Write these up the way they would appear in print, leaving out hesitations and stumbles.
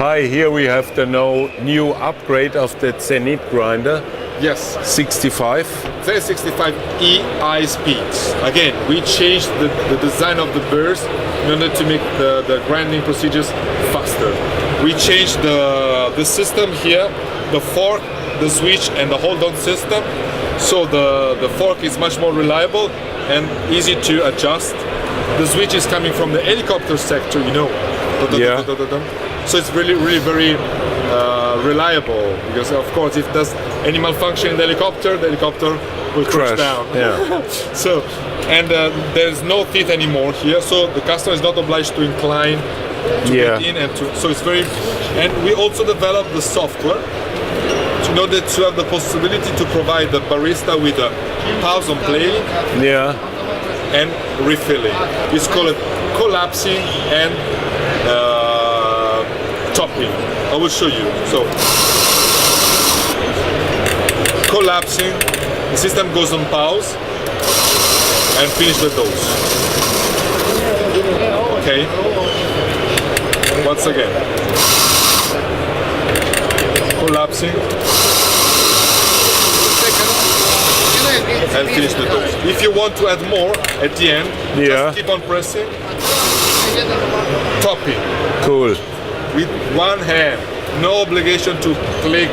Hi, here we have the new upgrade of the Zenith grinder. Yes, 65. Z65E high speeds. Again, we changed the design of the burst in order to make the grinding procedures faster. We changed the system here, the fork, the switch and the hold-on system. So the fork is much more reliable and easy to adjust. The switch is coming from the helicopter sector, you know. Yeah. So it's really very reliable, because of course if there's any malfunction in the helicopter will crash down. Yeah. So, and there's no teeth anymore here, so the customer is not obliged to incline to get in and to. So it's very. And we also developed the software in order to have the possibility to provide the barista with a pause on play. Yeah. And refilling. It's called collapsing and topping. I will show you. So, collapsing, the system goes on pause and finish the dose. Okay. Once again. Collapsing. And finish the dose. If you want to add more at the end, just keep on pressing. Topping. Cool. With one hand. No obligation to click.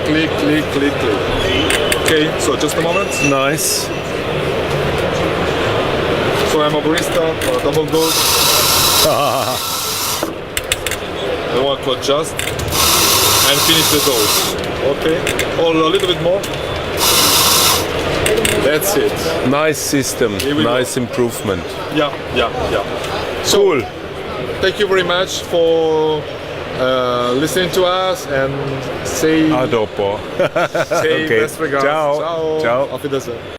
Okay, so just a moment. Nice. So I'm a barista for a double dose. I want to adjust and finish the dose. Okay, or a little bit more. That's it. Nice system. Nice improvement. Yeah. So, cool. Thank you very much for listening to us and say A dopo. say Okay. best regards. Ciao. Ciao. Ciao. Auf Wiedersehen.